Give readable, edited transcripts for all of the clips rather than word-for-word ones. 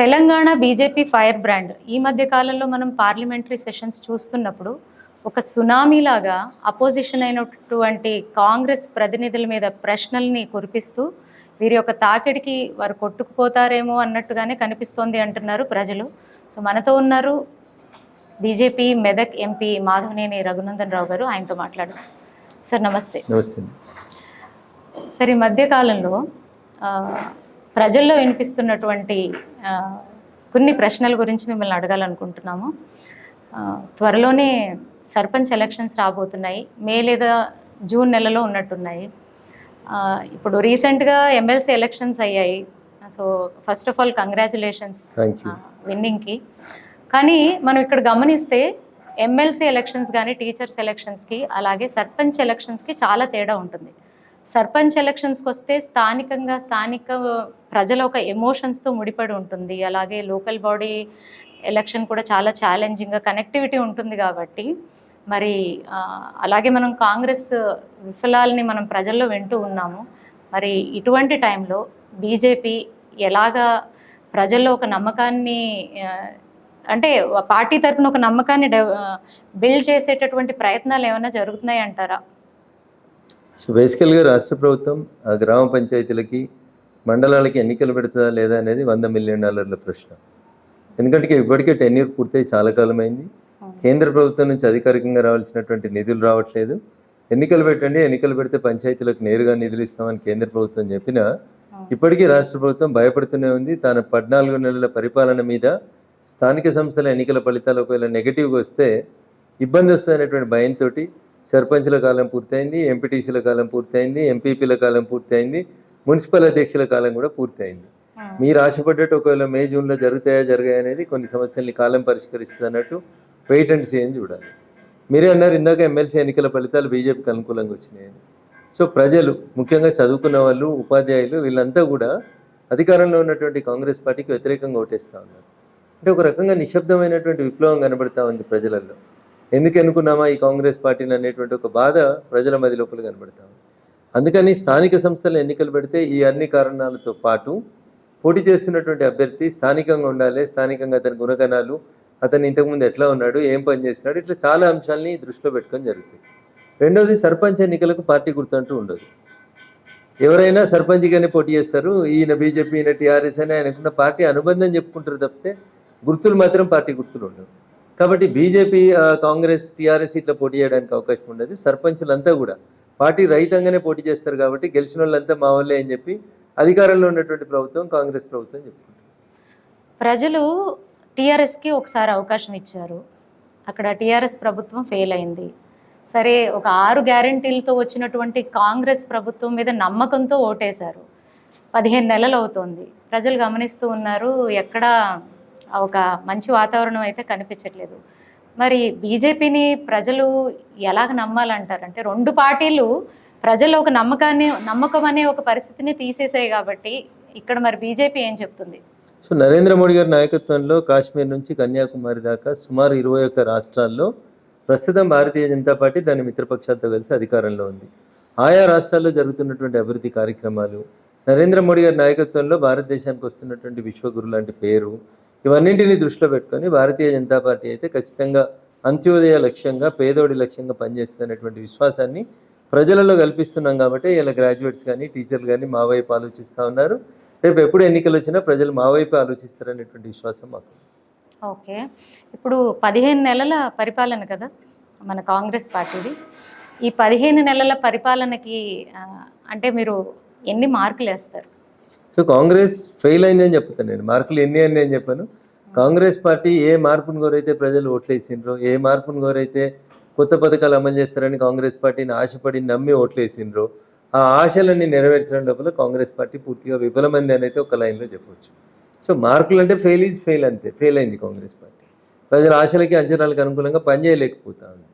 Telangana BJP fire brand ఈ మధ్య కాలంలో మనం పార్లమెంటరీ సెషన్స్ చూస్తున్నప్పుడు ఒక సునామీ లాగా అపోజిషన్ అయినటువంటి కాంగ్రెస్ ప్రతినిధుల మీద ప్రశ్నల్ని కురిపిస్తూ వీరి యొక్క తాకిడికి వారు కొట్టుకుపోతారేమో అన్నట్టుగానే కనిపిస్తోంది అంటున్నారు ప్రజలు. సో మనతో ఉన్నారు బీజేపీ మెదక్ ఎంపీ మాధవనేని రఘునందన్ రావు గారు. ఆయనతో మాట్లాడదాం. సార్ నమస్తే. నమస్తే సార్, ఈ మధ్యకాలంలో ప్రజల్లో వినిపిస్తున్నటువంటి కొన్ని ప్రశ్నల గురించి మిమ్మల్ని అడగాలనుకుంటున్నాము. త్వరలోనే సర్పంచ్ ఎలక్షన్స్ రాబోతున్నాయి. మే లేదా జూన్ నెలలో ఉన్నట్టున్నాయి. ఇప్పుడు రీసెంట్గా ఎమ్మెల్సీ ఎలక్షన్స్ అయ్యాయి. So first of all congratulations విన్నింగ్కి. కానీ మనం ఇక్కడ గమనిస్తే ఎమ్మెల్సీ ఎలక్షన్స్ కానీ టీచర్స్ ఎలక్షన్స్కి అలాగే సర్పంచ్ ఎలక్షన్స్కి చాలా తేడా ఉంటుంది. సర్పంచ్ ఎలక్షన్స్కి వస్తే స్థానిక ప్రజల ఒక ఎమోషన్స్తో ముడిపడి ఉంటుంది. అలాగే లోకల్ బాడీ ఎలక్షన్ కూడా చాలా ఛాలెంజింగ్గా కనెక్టివిటీ ఉంటుంది కాబట్టి మరి అలాగే మనం కాంగ్రెస్ విఫలాలని మనం ప్రజల్లో వింటూ ఉన్నాము. మరి ఇటువంటి టైంలో బీజేపీ ఎలాగా ప్రజల్లో ఒక నమ్మకాన్ని అంటే పార్టీ తరఫున ఒక నమ్మకాన్ని బిల్డ్ చేసేటటువంటి ప్రయత్నాలు ఏమైనా జరుగుతున్నాయి అంటారా? సో బేసికల్గా రాష్ట్ర ప్రభుత్వం గ్రామ పంచాయతీలకి మండలాలకి ఎన్నికలు పెడుతుందా లేదా అనేది $100 మిలియన్ ప్రశ్న. ఎందుకంటే ఇప్పటికే టెన్యూర్ పూర్తయి చాలా కాలమైంది. కేంద్ర ప్రభుత్వం నుంచి అధికారికంగా రావాల్సినటువంటి నిధులు రావట్లేదు. ఎన్నికలు పెట్టండి, ఎన్నికలు పెడితే పంచాయతీలకు నేరుగా నిధులు ఇస్తామని కేంద్ర ప్రభుత్వం చెప్పినా ఇప్పటికీ రాష్ట్ర ప్రభుత్వం భయపడుతూనే ఉంది. తన 14 నెలల పరిపాలన మీద స్థానిక సంస్థల ఎన్నికల ఫలితాలు ఒకవేళ నెగిటివ్గా వస్తే ఇబ్బంది వస్తాయనేటువంటి భయంతో సర్పంచ్ల కాలం పూర్తయింది, ఎంపీటీసీల కాలం పూర్తయింది, ఎంపీపీల కాలం పూర్తయింది, మున్సిపల్ అధ్యక్షుల కాలం కూడా పూర్తయింది. మీరు ఆశపడ్డట్టు ఒకవేళ మే జూన్లో జరగాయి అనేది కొన్ని సమస్యల్ని కాలం పరిష్కరిస్తుంది అన్నట్టు వెయిట్ అండ్ సీ అని చూడాలి. మీరే అన్నారు ఇందాక ఎమ్మెల్సీ ఎన్నికల ఫలితాలు బీజేపీకి అనుకూలంగా వచ్చినాయని. సో ప్రజలు ముఖ్యంగా చదువుకున్న వాళ్ళు, ఉపాధ్యాయులు వీళ్ళంతా కూడా అధికారంలో ఉన్నటువంటి కాంగ్రెస్ పార్టీకి వ్యతిరేకంగా ఓటేస్తూ ఉన్నారు. అంటే ఒక రకంగా నిశ్శబ్దమైనటువంటి విప్లవం కనబడతా ఉంది ప్రజలలో. ఎందుకు ఎన్నుకున్నామా ఈ కాంగ్రెస్ పార్టీని అనేటువంటి ఒక బాధ ప్రజల మధ్య లోపల కనబడతా ఉంది. అందుకని స్థానిక సంస్థలు ఎన్నికలు పెడితే ఈ అన్ని కారణాలతో పాటు పోటీ చేస్తున్నటువంటి అభ్యర్థి స్థానికంగా ఉండాలి, స్థానికంగా అతని గుణగణాలు, అతను ఇంతకుముందు ఎట్లా ఉన్నాడు, ఏం పని చేసినాడు, ఇట్లా చాలా అంశాలని దృష్టిలో పెట్టుకొని జరుగుతాయి. రెండవది సర్పంచ్ ఎన్నికలకు పార్టీ గుర్తంటూ ఉండదు. ఎవరైనా సర్పంచ్గానే పోటీ చేస్తారు. ఈయన బీజేపీ, ఈయన టీఆర్ఎస్ అని ఆయనకున్న పార్టీ అనుబంధం చెప్పుకుంటారు తప్పితే గుర్తులు మాత్రం పార్టీ గుర్తులు ఉండవు. కాబట్టి బీజేపీ, కాంగ్రెస్, టీఆర్ఎస్ ఇట్లా పోటీ చేయడానికి అవకాశం ఉండదు. సర్పంచులంతా కూడా పార్టీ రహితంగానే పోటీ చేస్తారు. కాబట్టి గెలిచిన వాళ్ళంతా మా వాళ్ళే అని చెప్పి అధికారంలో ఉన్నటువంటి ప్రభుత్వం కాంగ్రెస్ ప్రభుత్వం చెప్పుకుంటారు. ప్రజలు టీఆర్ఎస్కి ఒకసారి అవకాశం ఇచ్చారు. అక్కడ టీఆర్ఎస్ ప్రభుత్వం ఫెయిల్ అయింది. సరే, ఒక 6 గ్యారంటీలతో వచ్చినటువంటి కాంగ్రెస్ ప్రభుత్వం మీద నమ్మకంతో ఓటేశారు. 15 నెలలు అవుతోంది. ప్రజలు గమనిస్తూ ఉన్నారు, ఎక్కడ ఒక మంచి వాతావరణం అయితే కనిపించట్లేదు. మరి బీజేపీని ప్రజలు ఎలాగ నమ్మాలంటారు? అంటే 2 పార్టీలు ప్రజల్లో ఒక నమ్మకం అనే ఒక పరిస్థితిని తీసేసాయి కాబట్టి ఇక్కడ మరి బీజేపీ ఏం చెప్తుంది? సో నరేంద్ర మోడీ గారి నాయకత్వంలో కాశ్మీర్ నుంచి కన్యాకుమారి దాకా సుమారు 21 రాష్ట్రాల్లో ప్రస్తుతం భారతీయ జనతా పార్టీ దాని మిత్రపక్షాలతో కలిసి అధికారంలో ఉంది. ఆయా రాష్ట్రాల్లో జరుగుతున్నటువంటి అభివృద్ధి కార్యక్రమాలు, నరేంద్ర మోడీ గారి నాయకత్వంలో భారతదేశానికి వస్తున్నటువంటి విశ్వగురు లాంటి పేరు, ఇవన్నింటినీ దృష్టిలో పెట్టుకొని భారతీయ జనతా పార్టీ అయితే ఖచ్చితంగా అంత్యోదయ లక్ష్యంగా, పేదోడి లక్ష్యంగా పనిచేస్తున్నటువంటి విశ్వాసాన్ని ప్రజలలో కల్పిస్తున్నాం. కాబట్టి ఇలా గ్రాడ్యుయేట్స్ కానీ టీచర్లు కానీ మా వైపు ఆలోచిస్తూ ఉన్నారు. రేపు ఎప్పుడు ఎన్నికలు వచ్చినా ప్రజలు మా వైపు ఆలోచిస్తారనేటువంటి విశ్వాసం మాకు. ఓకే, ఇప్పుడు 15 నెలల పరిపాలన కదా మన కాంగ్రెస్ పార్టీది. ఈ 15 నెలల పరిపాలనకి అంటే మీరు ఎన్ని మార్కులు వేస్తారు? సో కాంగ్రెస్ ఫెయిల్ అయిందని చెప్తాను నేను. మార్కులు ఎన్ని అని చెప్పాను. కాంగ్రెస్ పార్టీ ఏ మార్పును కోరైతే ప్రజలు ఓట్లేసిండ్రో, ఏ మార్పును కోరైతే కొత్త పథకాలు అమలు చేస్తారని కాంగ్రెస్ పార్టీని ఆశపడి నమ్మి ఓట్లేసిండ్రో, ఆ ఆశలన్నీ నెరవేర్చడం లోపల కాంగ్రెస్ పార్టీ పూర్తిగా విఫలమైంది అని అయితే ఒక లైన్లో చెప్పవచ్చు. సో మార్కులు అంటే ఫెయిల్ ఈజ్ ఫెయిల్, అంతే. ఫెయిల్ అయింది కాంగ్రెస్ పార్టీ. ప్రజల ఆశలకి అంచనాలకు అనుకూలంగా పనిచేయలేకపోతా ఉంది.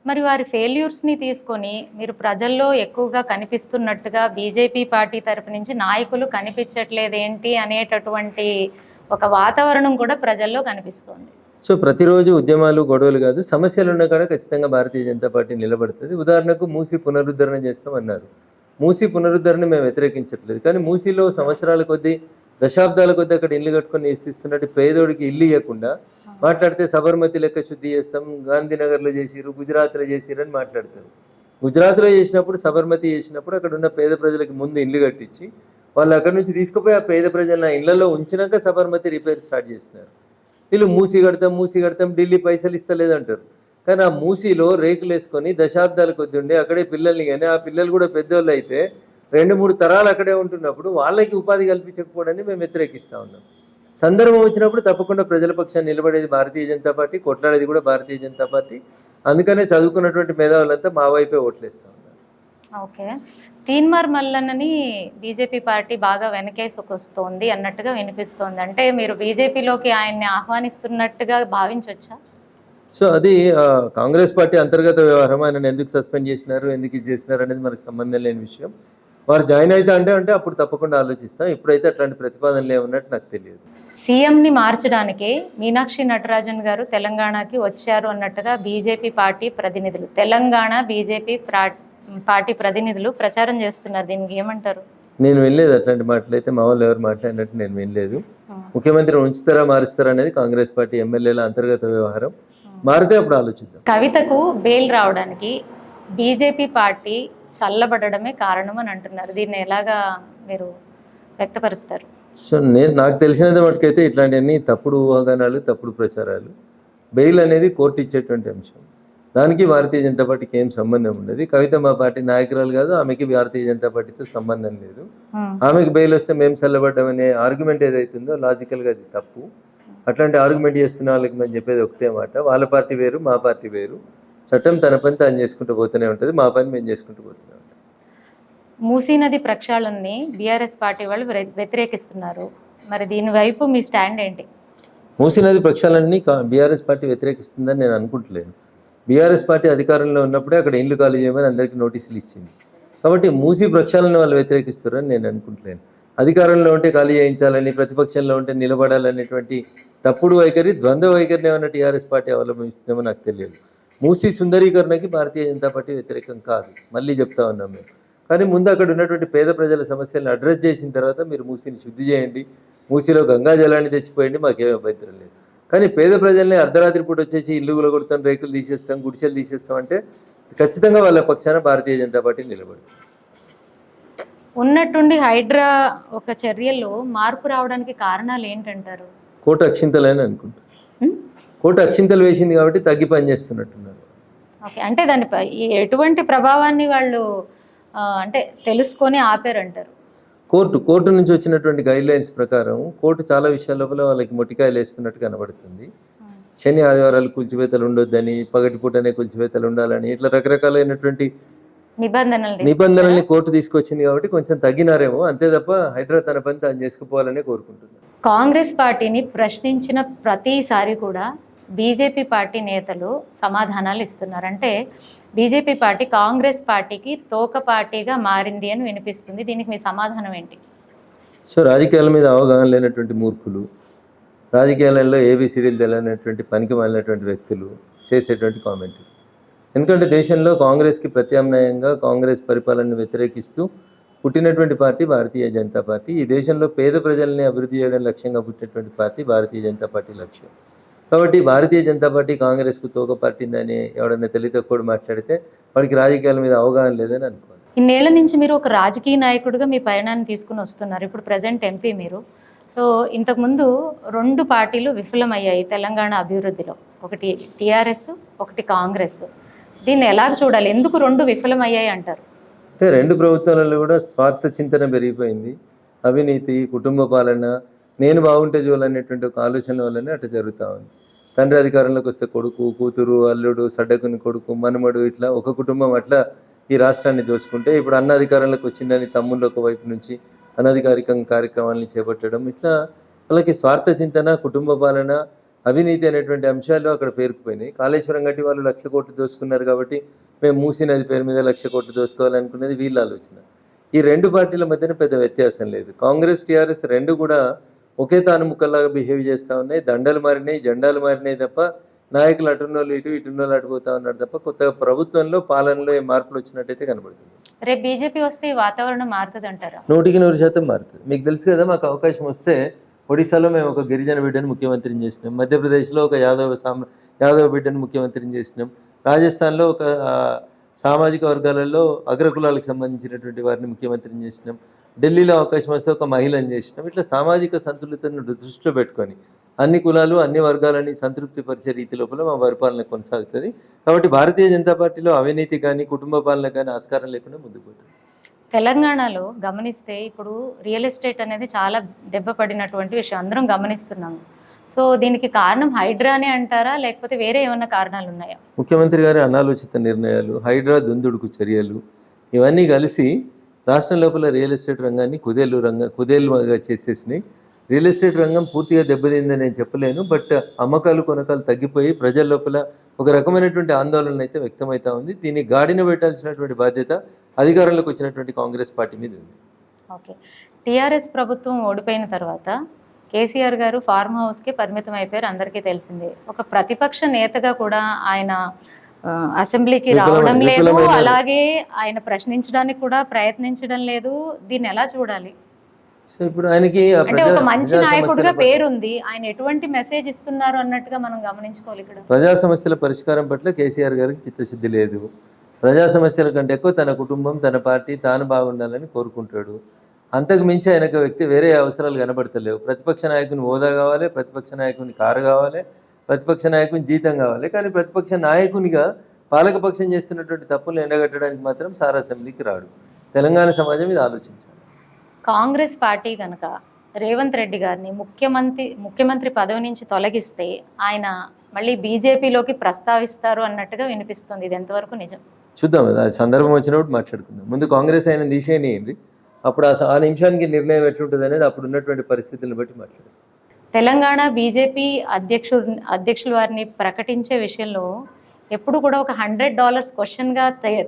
మరి వారి ఫెయిల్యూర్స్ని తీసుకొని మీరు ప్రజల్లో ఎక్కువగా కనిపిస్తున్నట్టుగా బీజేపీ పార్టీ తరపు నుంచి నాయకులు కనిపించట్లేదు ఏంటి అనేటటువంటి ఒక వాతావరణం కూడా ప్రజల్లో కనిపిస్తుంది. సో ప్రతిరోజు ఉద్యమాలు, గొడవలు కాదు, సమస్యలు ఉన్న కాడ ఖచ్చితంగా భారతీయ జనతా పార్టీ నిలబడుతుంది. ఉదాహరణకు మూసీ పునరుద్ధరణ చేస్తామన్నారు. మూసీ పునరుద్ధరణ మేము వ్యతిరేకించట్లేదు, కానీ మూసీలో సంవత్సరాల కొద్దీ దశాబ్దాల కొద్ది అక్కడ ఇల్లు కట్టుకొని నివసిస్తున్నట్టు పేదోడికి ఇల్లు ఇవ్వకుండా మాట్లాడితే సబర్మతి లెక్క శుద్ధి చేస్తాం, గాంధీనగర్లో చేసిరు, గుజరాత్లో చేసిరు అని మాట్లాడతారు. గుజరాత్లో చేసినప్పుడు, సబర్మతి చేసినప్పుడు అక్కడ ఉన్న పేద ప్రజలకు ముందు ఇల్లు కట్టించి వాళ్ళు అక్కడి నుంచి తీసుకుపోయి ఆ పేద ప్రజలను ఇళ్లలో ఉంచినాక సబర్మతి రిపేర్ స్టార్ట్ చేసినారు. వీళ్ళు మూసి కడతాం ఢిల్లీ పైసలు ఇస్తలేదంటారు. కానీ ఆ మూసీలో రేకులు వేసుకొని దశాబ్దాల కొద్ది ఉండి అక్కడే పిల్లల్ని, కానీ ఆ పిల్లలు కూడా పెద్దోళ్ళు అయితే 2-3 తరాలు అక్కడే ఉంటున్నప్పుడు వాళ్ళకి ఉపాధి కల్పించకపోవడాన్ని మేము వ్యతిరేకిస్తూ ఉన్నాం. సందర్భం వచ్చినప్పుడు తప్పకుండా ప్రజల పక్షాన్ని నిలబడేది భారతీయ జనతా పార్టీ, కొట్లాడేది కూడా భారతీయ జనతా పార్టీ. అందుకనే చదువుకున్నటువంటి మేధావులంతా మా వైపే ఓట్లేస్తూ ఉన్నారు. ఓకే. తీన్మార్ మల్లన్నని బీజేపీ పార్టీ బాగా వెనకేసుకొస్తోంది అన్నట్టుగా వినిపిస్తోంది. అంటే మీరు బీజేపీలోకి ఆయన్ని ఆహ్వానిస్తున్నట్టుగా భావించవచ్చా? సో అది కాంగ్రెస్ పార్టీ అంతర్గత వ్యవహారం. ఆయనను ఎందుకు సస్పెండ్ చేసినారు, ఎందుకు ఇది చేసినారు అనేది మనకు సంబంధం లేని విషయం. వారు జాయిన్ అయితే అంటే అప్పుడు తప్పకుండా ఆలోచిస్తాం. ఇప్పుడైతే అట్లాంటి ప్రతిపాదనలు ఏమన్నట్టు నాకు తెలియదు. సీఎంని మార్చడానికి మీనాక్షి నటరాజన్ గారు తెలంగాణకి వచ్చారు అన్నట్టుగా బీజేపీ పార్టీ ప్రతినిధులు, తెలంగాణ బీజేపీ పార్టీ ప్రతినిధులు ప్రచారం చేస్తున్నారు. దీనికి ఏమంటారు? నేను వినలేదు అట్లాంటి మాటలు. అయితే మా వాళ్ళు ఎవరు మాట్లాడినట్టు నేను వినలేదు. ముఖ్యమంత్రిని ఉంచుతారా మారుస్తారా అనేది కాంగ్రెస్ పార్టీ ఎమ్మెల్యేల అంతర్గత వ్యవహారం. మారితే అప్పుడు ఆలోచిద్దాం. కవితకు బెయిల్ రావడానికి బీజేపీ పార్టీ చల్లబడడమే కారణం అని అంటున్నారు. దీన్ని ఎలాగా మీరు వ్యక్తపరుస్తారు? సో నాకు తెలిసినంత మటుకైతే ఇట్లాంటివన్నీ తప్పుడు ఊహాగానాలు, తప్పుడు ప్రచారాలు. బెయిల్ అనేది కోర్టు ఇచ్చేటువంటి అంశం. దానికి భారతీయ జనతా పార్టీకి ఏం సంబంధం ఉండదు. కవిత మా పార్టీ నాయకురాలు కాదు, ఆమెకి భారతీయ జనతా పార్టీతో సంబంధం లేదు. ఆమెకి బెయిల్ వస్తే మేము చల్లబడ్డాం అనే ఆర్గ్యుమెంట్ ఏదైతుందో లాజికల్గా అది తప్పు. అట్లాంటి ఆర్గ్యుమెంట్ చేస్తున్న వాళ్ళకి మేము చెప్పేది ఒకటే మాట, వాళ్ళ పార్టీ వేరు, మా పార్టీ వేరు. చట్టం తన పని తాను చేసుకుంటూ పోతూనే ఉంటుంది, మా పని మేము చేసుకుంటూ పోతూనే ఉంటాం. మూసీ నది ప్రక్షాళనని బీఆర్ఎస్ పార్టీ వాళ్ళు వ్యతిరేకిస్తున్నారు. మరి దీని వైపు మీ స్టాండ్ ఏంటి? మూసీ నది ప్రక్షాళనని బీఆర్ఎస్ పార్టీ వ్యతిరేకిస్తుందని నేను అనుకుంటలేను. బీఆర్ఎస్ పార్టీ అధికారంలో ఉన్నప్పుడే అక్కడ ఇల్లు ఖాళీ చేయమని అందరికీ నోటీసులు ఇచ్చింది. కాబట్టి మూసీ ప్రక్షాళన వాళ్ళు వ్యతిరేకిస్తారని నేను అనుకుంటలేను. అధికారంలో ఉంటే ఖాళీ చేయించాలని, ప్రతిపక్షంలో ఉంటే నిలబడాలనేటువంటి తప్పుడు వైఖరి, ద్వంద్వ వైఖరిని ఏమన్నా టీఆర్ఎస్ పార్టీ అవలంబిస్తుందేమో నాకు తెలియదు. మూసీ సుందరీకరణకి భారతీయ జనతా పార్టీ వ్యతిరేకం కాదు, మళ్ళీ చెప్తా ఉన్నాం మేము. కానీ ముందు అక్కడ ఉన్నటువంటి పేద ప్రజల సమస్యలను అడ్రస్ చేసిన తర్వాత మీరు మూసీని శుద్ధి చేయండి, మూసీలో గంగా జలాన్ని తెచ్చిపోయండి, మాకేం అభ్యంతరం లేదు. కానీ పేద ప్రజల్ని అర్ధరాత్రి పూట వచ్చేసి ఇల్లు కొడతాం, రేకులు తీసేస్తాం, గుడిసెలు తీసేస్తాం అంటే ఖచ్చితంగా వాళ్ళ పక్షాన భారతీయ జనతా పార్టీ నిలబడుతుంది. ఉన్నట్టుండి హైడ్రా ఒక చర్యల్లో మార్పు రావడానికి కారణాలు ఏంటంటారు? కోట అక్షింతలని అనుకుంటారు. కోట అక్షింతలు వేసింది కాబట్టి తగ్గి పని చేస్తున్నట్టున్నారు. ఓకే, అంటే దానిపై ఎటువంటి ప్రభావాన్ని వాళ్ళు అంటే తెలుసుకొని ఆపారంటారు? కోర్టు నుంచి వచ్చినటువంటి గైడ్లైన్స్ ప్రకారం కోర్టు చాలా విషయాల లోపల వాళ్ళకి మొట్టికాయలు వేస్తున్నట్టు కనబడుతుంది. శని ఆదివారాలు కూల్చివేతలు ఉండొద్దని, పగటిపూటనే కూల్చివేతలు ఉండాలని, ఇట్లా రకరకాలైనటువంటి నిబంధనల్ని కోర్టు తీసుకొచ్చింది కాబట్టి కొంచెం తగ్గినారేమో, అంతే తప్ప హైడ్రా తన పని తాను చేసుకుపోవాలనే కోరుకుంటున్నారు. కాంగ్రెస్ పార్టీని ప్రశ్నించిన ప్రతిసారి కూడా బీజేపీ పార్టీ నేతలు సమాధానాలు ఇస్తున్నారు. అంటే బీజేపీ పార్టీ కాంగ్రెస్ పార్టీకి తోక పార్టీగా మారింది అని వినిపిస్తుంది. దీనికి మీ సమాధానం ఏంటి? సో రాజకీయాల మీద అవగాహన లేనటువంటి మూర్ఖులు, రాజకీయాలలో ఏబిసిడీలు తెలియనటువంటి పనికి మాలినటువంటి వ్యక్తులు చేసేటువంటి కామెంట్. ఎందుకంటే దేశంలో కాంగ్రెస్కి ప్రత్యామ్నాయంగా కాంగ్రెస్ పరిపాలనను వ్యతిరేకిస్తూ పుట్టినటువంటి పార్టీ భారతీయ జనతా పార్టీ. ఈ దేశంలో పేద ప్రజల్ని అభివృద్ధి చేయడం లక్ష్యంగా పుట్టినటువంటి పార్టీ భారతీయ జనతా పార్టీ లక్ష్యం. కాబట్టి భారతీయ జనతా పార్టీ కాంగ్రెస్కు తోక పట్టిందని ఎవడన్నా తెలియతక్కువ మాట్లాడితే వాడికి రాజకీయాల మీద అవగాహన లేదని అనుకోవాలి. ఇన్నేళ్ల నుంచి మీరు ఒక రాజకీయ నాయకుడిగా మీ పయనాన్ని తీసుకుని వస్తున్నారు. ఇప్పుడు ప్రజెంట్ ఎంపీ మీరు. సో ఇంతకుముందు 2 పార్టీలు విఫలమయ్యాయి తెలంగాణ అభివృద్ధిలో, ఒకటి టీఆర్ఎస్, ఒకటి కాంగ్రెస్. దీన్ని ఎలా చూడాలి? ఎందుకు 2 విఫలమయ్యాయి అంటారు? అంటే 2 ప్రభుత్వాలలో కూడా స్వార్థ చింతన పెరిగిపోయింది. అవినీతి, కుటుంబ పాలన, నేను బాగుంటే చూడాలనేటువంటి ఒక ఆలోచన వల్లనే అట్లా జరుగుతూ ఉంది. తండ్రి అధికారంలోకి వస్తే కొడుకు, కూతురు, అల్లుడు, సడ్డకుని కొడుకు, మనమడు, ఇట్లా ఒక కుటుంబం అట్లా ఈ రాష్ట్రాన్ని దోచుకుంటే, ఇప్పుడు అన్న అధికారంలోకి వచ్చిందని తమ్ముళ్ళు ఒక వైపు నుంచి అనధికారికంగా కార్యక్రమాలను చేపట్టడం, ఇట్లా వాళ్ళకి స్వార్థ చింతన, కుటుంబ పాలన, అవినీతి అనేటువంటి అంశాలు అక్కడ పేరుకుపోయినాయి. కాళేశ్వరం గట్టి వాళ్ళు 1,00,000 కోట్లు దోసుకున్నారు కాబట్టి మేము మూసీ నది పేరు మీద 1,00,000 కోట్లు దోసుకోవాలనుకునేది వీళ్ళ ఆలోచన. ఈ 2 పార్టీల మధ్యన పెద్ద వ్యత్యాసం లేదు. కాంగ్రెస్, టీఆర్ఎస్ 2 కూడా ఒకే తాను ముక్కల్లాగా బిహేవ్ చేస్తూ ఉన్నాయి. దండలు మారినాయి, జెండాలు మారినాయి తప్ప నాయకులు అటున్నోళ్ళు ఇటు, ఇటున్నోళ్ళు అటుపోతా ఉన్నారు తప్ప కొత్తగా ప్రభుత్వంలో, పాలనలో ఏ మార్పులు వచ్చినట్టయితే కనబడుతుంది. రేపు బీజేపీ వస్తే ఈ వాతావరణం మారుతుంది అంటారా? 100% మారుతుంది. మీకు తెలుసు కదా, మాకు అవకాశం వస్తే ఒడిశాలో మేము ఒక గిరిజన బిడ్డను ముఖ్యమంత్రిని చేసినాం, మధ్యప్రదేశ్లో ఒక యాదవ బిడ్డను ముఖ్యమంత్రిని చేసినాం, రాజస్థాన్లో ఒక సామాజిక వర్గాలలో అగ్రకులాలకు సంబంధించినటువంటి వారిని ముఖ్యమంత్రిని చేసినాం, ఢిల్లీలో అవకాశం వస్తే ఒక మహిళను చేసినాం. ఇట్లా సామాజిక సంతులితను దృష్టిలో పెట్టుకొని అన్ని కులాలు అన్ని వర్గాలని సంతృప్తిపరిచే రీతి లోపల మా పరిపాలన కొనసాగుతుంది. కాబట్టి భారతీయ జనతా పార్టీలో అవినీతి కానీ కుటుంబ పాలన కానీ ఆస్కారం లేకుండా ముందుకు పోతుంది. తెలంగాణలో గమనిస్తే ఇప్పుడు రియల్ ఎస్టేట్ అనేది చాలా దెబ్బపడినటువంటి విషయం అందరం గమనిస్తున్నాము. సో దీనికి కారణం హైడ్రానే అంటారా, లేకపోతే వేరే ఏమైనా కారణాలు ఉన్నాయా? ముఖ్యమంత్రి గారి అనాలోచిత నిర్ణయాలు, హైడ్రా దుందుడుకు చర్యలు, ఇవన్నీ కలిసి రాష్ట్రం లోపల రియల్ ఎస్టేట్ రంగాన్ని కుదేలుగా చేసేసినాయి. రియల్ ఎస్టేట్ రంగం పూర్తిగా దెబ్బతిందని నేను చెప్పలేను, బట్ అమ్మకాలు కొనకాలు తగ్గిపోయి ప్రజల లోపల ఒక రకమైనటువంటి ఆందోళన అయితే వ్యక్తమవుతా ఉంది. దీన్ని గాడిన పెట్టాల్సినటువంటి బాధ్యత అధికారంలోకి వచ్చినటువంటి కాంగ్రెస్ పార్టీ మీద ఉంది. ఓకే, టీఆర్ఎస్ ప్రభుత్వం ఓడిపోయిన తర్వాత కేసీఆర్ గారు ఫార్మ్ హౌస్కి పరిమితం అయిపోయారు, అందరికీ తెలిసిందే. ఒక ప్రతిపక్ష నేతగా కూడా ఆయన అసెంబ్లీకి రావడం లేదు, అలాగే ఆయన ప్రశ్నించడానికి కూడా ప్రయత్నించడం లేదు. దీన్ని ఎలా చూడాలి? సో ఇప్పుడు ఆయనకి అంటే ఒక మంచి నాయకుడిగా పేరుంది, ఆయన ఎటువంటి మెసేజ్ ఇస్తున్నారు అన్నట్టుగా మనం గమనించుకోవాలి. ఇక్కడ ప్రజా సమస్యల పరిష్కారం పట్ల కేసీఆర్ గారికి చిత్తశుద్ధి లేదు. ప్రజా సమస్యల కంటే ఎక్కువ తన కుటుంబం తన పార్టీ తాను బాగుండాలని కోరుకుంటాడు. అంతకు మించి ఆయనకు వ్యక్తి వేరే అవసరాలు కనబడతలేవు. ప్రతిపక్ష నాయకుని హోదా కావాలి, ప్రతిపక్ష నాయకుని కారు కావాలి, ప్రతిపక్ష నాయకుని జీతం కావాలి. కానీ ప్రతిపక్ష నాయకునిగా పాలకపక్షం చేస్తున్నటువంటి తప్పులు ఎండగట్టడానికి మాత్రం సార్ అసెంబ్లీకి రాడు. తెలంగాణ సమాజం ఇది ఆలోచించాలి. కాంగ్రెస్ పార్టీ కనుక రేవంత్ రెడ్డి గారిని ముఖ్యమంత్రి పదవి నుంచి తొలగిస్తే ఆయన మళ్ళీ బీజేపీలోకి ప్రస్తావిస్తారు అన్నట్టుగా వినిపిస్తుంది. ఇది ఎంతవరకు నిజం? చూద్దాం, అది సందర్భం వచ్చినప్పుడు మాట్లాడుకుందాం. ముందు కాంగ్రెస్ ఆయన తీసేయండి, అప్పుడు ఆ నిమిషానికి నిర్ణయం ఎట్లుంటుంది అనేది అప్పుడు ఉన్నటువంటి పరిస్థితులను బట్టి మాట్లాడారు. తెలంగాణ బీజేపీ అధ్యక్షుల వారిని ప్రకటించే విషయంలో ఎప్పుడు కూడా ఒక $100 క్వశ్చన్గా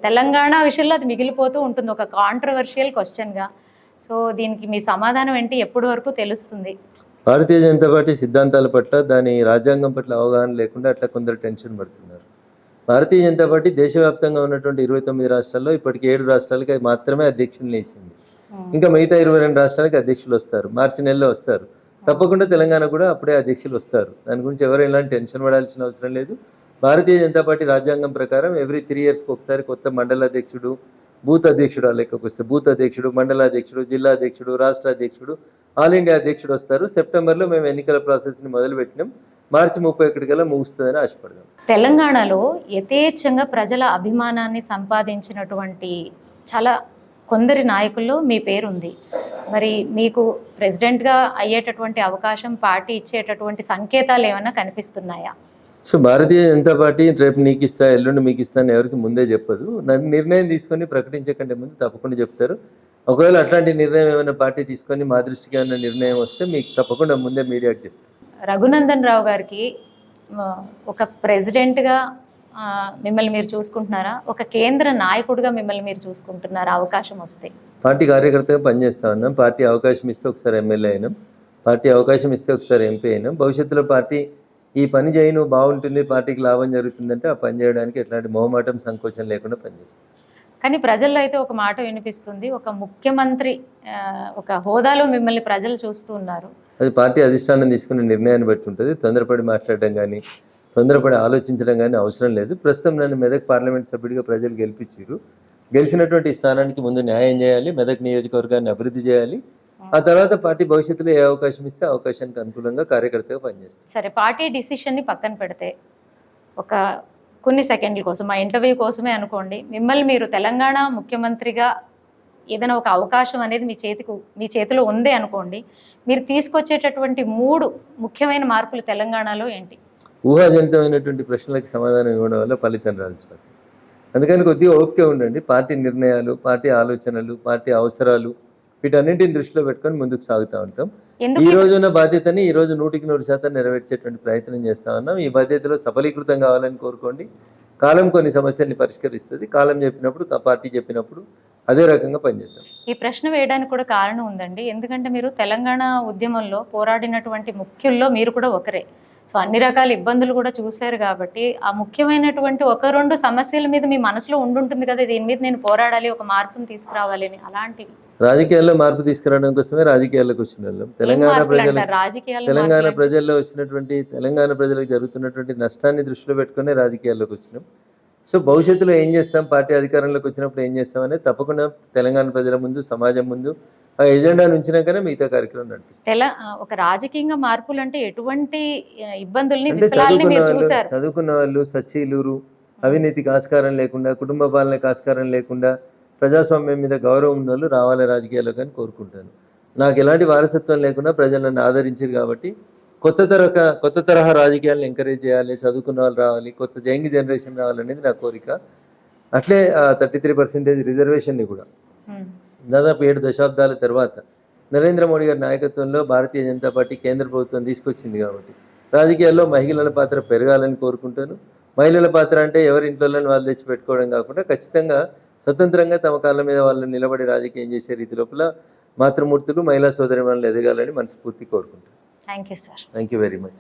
తెలంగాణ విషయంలో అది మిగిలిపోతూ ఉంటుంది, ఒక కాంట్రవర్షియల్ క్వశ్చన్గా. సో దీనికి మీ సమాధానం ఏంటి? ఎప్పటి వరకు తెలుస్తుంది? భారతీయ జనతా పార్టీ సిద్ధాంతాల పట్ల దాని రాజ్యాంగం పట్ల అవగాహన లేకుండా అట్లా కొందరు టెన్షన్ పడుతున్నారు. భారతీయ జనతా పార్టీ దేశవ్యాప్తంగా ఉన్నటువంటి 29 రాష్ట్రాల్లో ఇప్పటికి 7 రాష్ట్రాలకి అది మాత్రమే అధ్యక్షులు వేసింది. ఇంకా మిగతా 22 రాష్ట్రాలకి అధ్యక్షులు వస్తారు, మార్చి నెలలో వస్తారు. తప్పకుండా తెలంగాణ కూడా అప్పుడే అధ్యక్షులు వస్తారు. దాని గురించి ఎవరు ఎలాంటి టెన్షన్ పడాల్సిన అవసరం లేదు. భారతీయ జనతా పార్టీ రాజ్యాంగం ప్రకారం ఎవ్రీ 3 ఇయర్స్కి ఒకసారి కొత్త మండల అధ్యక్షుడు, బూత్ అధ్యక్షుడు, లెక్కకొస్తే బూత్ అధ్యక్షుడు, మండల అధ్యక్షుడు, జిల్లా అధ్యక్షుడు, రాష్ట్ర అధ్యక్షుడు, ఆల్ ఇండియా అధ్యక్షుడు వస్తారు. సెప్టెంబర్లో మేము ఎన్నికల ప్రాసెస్ని మొదలుపెట్టినాం, మార్చి 31 కల్లా ముగుస్తుందని ఆశపడదాం. తెలంగాణలో యథేచ్ఛంగా ప్రజల అభిమానాన్ని సంపాదించినటువంటి చాలా కొందరి నాయకుల్లో మీ పేరుంది. మరి మీకు ప్రెసిడెంట్గా అయ్యేటటువంటి అవకాశం పార్టీ ఇచ్చేటటువంటి సంకేతాలు ఏమైనా కనిపిస్తున్నాయా? సో భారతీయ జనతా పార్టీ రేపు నీకు ఇస్తా ఎల్లుండి మీకు ఇస్తాను ఎవరికి ముందే చెప్పదు. నిర్ణయం తీసుకొని ప్రకటించకంటే ముందు తప్పకుండా చెప్తారు. ఒకవేళ అట్లాంటి నిర్ణయం ఏమైనా పార్టీ తీసుకొని మా దృష్టికి ఏమైనా నిర్ణయం వస్తే మీకు తప్పకుండా ముందే మీడియాకి చెప్తారు. రఘునందన్ రావు గారికి ఒక ప్రెసిడెంట్గా మిమ్మల్ని మీరు చూసుకుంటున్నారా, ఒక కేంద్ర నాయకుడిగా మిమ్మల్ని మీరు చూసుకుంటున్నారా అవకాశం వస్తే? పార్టీ కార్యకర్తగా పనిచేస్తా ఉన్నాం. పార్టీ అవకాశం ఇస్తే ఒకసారి ఎమ్మెల్యే అయినాం, పార్టీ అవకాశం ఇస్తే ఒకసారి ఎంపీ అయినాం. భవిష్యత్తులో పార్టీ ఈ పని చేయను బాగుంటుంది, పార్టీకి లాభం జరుగుతుందంటే ఆ పని చేయడానికి ఎట్లాంటి మొహమాటం సంకోచం లేకుండా పనిచేస్తాం. కానీ ప్రజల్లో అయితే ఒక మాట వినిపిస్తుంది, ఒక ముఖ్యమంత్రి ఒక హోదాలో మిమ్మల్ని ప్రజలు చూస్తూ ఉన్నారు. అది పార్టీ అధిష్టానం తీసుకునే నిర్ణయాన్ని బట్టి ఉంటుంది. తొందరపడి మాట్లాడడం కానీ తొందరపడి ఆలోచించడం కానీ అవసరం లేదు. ప్రస్తుతం నన్ను మెదక్ పార్లమెంట్ సభ్యుడిగా ప్రజలు గెలిపించారు. గెలిచినటువంటి స్థానానికి ముందు న్యాయం చేయాలి, మెదక్ నియోజకవర్గాన్ని అభివృద్ధి చేయాలి. ఆ తర్వాత పార్టీ భవిష్యత్తులో ఏ అవకాశం ఇస్తే అవకాశానికి అనుకూలంగా కార్యకర్తగా పనిచేస్తాం. సరే, పార్టీ డిసిషన్ని పక్కన పెడితే ఒక కొన్ని సెకండ్ల కోసం మా ఇంటర్వ్యూ కోసమే అనుకోండి, మిమ్మల్ని మీరు తెలంగాణ ముఖ్యమంత్రిగా ఏదైనా ఒక అవకాశం అనేది మీ చేతిలో ఉంది అనుకోండి, మీరు తీసుకొచ్చేటటువంటి 3 ముఖ్యమైన మార్పులు తెలంగాణలో ఏంటి? ఊహాజనితమైనటువంటి ప్రశ్నలకు సమాధానం ఇవ్వడం వల్ల ఫలితం రాదు స్వాతి. అందుకని కొద్దిగా ఓపిక ఉండండి. పార్టీ నిర్ణయాలు, పార్టీ ఆలోచనలు, పార్టీ అవసరాలు వీటన్నింటిని దృష్టిలో పెట్టుకొని ముందుకు సాగుతూ ఉంటాం. ఈ రోజు ఉన్న బాధ్యతని ఈ రోజు 100% నెరవేర్చేటువంటి ప్రయత్నం చేస్తా ఉన్నాం. ఈ బాధ్యతలో సఫలీకృతం కావాలని కోరుకోండి. కాలం కొన్ని సమస్యల్ని పరిష్కరిస్తుంది. కాలం చెప్పినప్పుడు, పార్టీ చెప్పినప్పుడు అదే రకంగా పనిచేద్దాం. ఈ ప్రశ్న వేయడానికి కూడా కారణం ఉందండి. ఎందుకంటే మీరు తెలంగాణ ఉద్యమంలో పోరాడినటువంటి ముఖ్యుల్లో మీరు కూడా ఒకరే. సో అన్ని రకాల ఇబ్బందులు కూడా చూశారు కాబట్టి ఆ ముఖ్యమైనటువంటి ఒక రెండు సమస్యల మీద మీ మనసులో ఉండుంటుంది కదా, దీని మీద నేను పోరాడాలి, ఒక మార్పుని తీసుకురావాలి అని, అలాంటివి రాజకీయాల్లో మార్పు తీసుకురావడం కోసమే రాజకీయాల్లోకి వచ్చిన వాళ్ళం. తెలంగాణ ప్రజల్లో వచ్చినటువంటి, తెలంగాణ ప్రజలకు జరుగుతున్నటువంటి నష్టాన్ని దృష్టిలో పెట్టుకునే రాజకీయాల్లోకి వచ్చినాం. సో భవిష్యత్తులో ఏం చేస్తాం, పార్టీ అధికారంలోకి వచ్చినప్పుడు ఏం చేస్తాం అనేది తప్పకుండా తెలంగాణ ప్రజల ముందు, సమాజం ముందు ఆ ఎజెండా నుంచినాకనే మిగతా కార్యక్రమం నడిపిస్తాం. ఒక రాజకీయంగా మార్పులు అంటే ఎటువంటి ఇబ్బందుల్ని, అంటే విఫలాల్ని మీరు చూశారు. చదువుకున్న వాళ్ళు, సచ్చీలూరు, అవినీతికి ఆస్కారం లేకుండా, కుటుంబ పాలనకు ఆస్కారం లేకుండా, ప్రజాస్వామ్యం మీద గౌరవం ఉన్న వాళ్ళు రావాలి రాజకీయాల్లోకి అని కోరుకుంటాను. నాకు ఎలాంటి వారసత్వం లేకుండా ప్రజలు నన్ను ఆదరించారు కాబట్టి కొత్త తరహా రాజకీయాలను ఎంకరేజ్ చేయాలి, చదువుకున్న వాళ్ళు రావాలి, కొత్త యంగ్ జనరేషన్ రావాలనేది నా కోరిక. అట్లే 33% రిజర్వేషన్ని కూడా దాదాపు 7 దశాబ్దాల తర్వాత నరేంద్ర మోడీ గారి నాయకత్వంలో భారతీయ జనతా పార్టీ కేంద్ర ప్రభుత్వం తీసుకొచ్చింది కాబట్టి రాజకీయాల్లో మహిళల పాత్ర పెరగాలని కోరుకుంటాను. మహిళల పాత్ర అంటే ఎవరి ఇంట్లో వాళ్ళు తెచ్చి పెట్టుకోవడం కాకుండా ఖచ్చితంగా స్వతంత్రంగా తమ కాళ్ళ మీద వాళ్ళు నిలబడి రాజకీయం చేసే రీతి లోపల మాతృమూర్తులు, మహిళా సోదరిమణులు ఎదగాలని మనస్ఫూర్తి కోరుకుంటాను. Thank you sir. Thank you very much.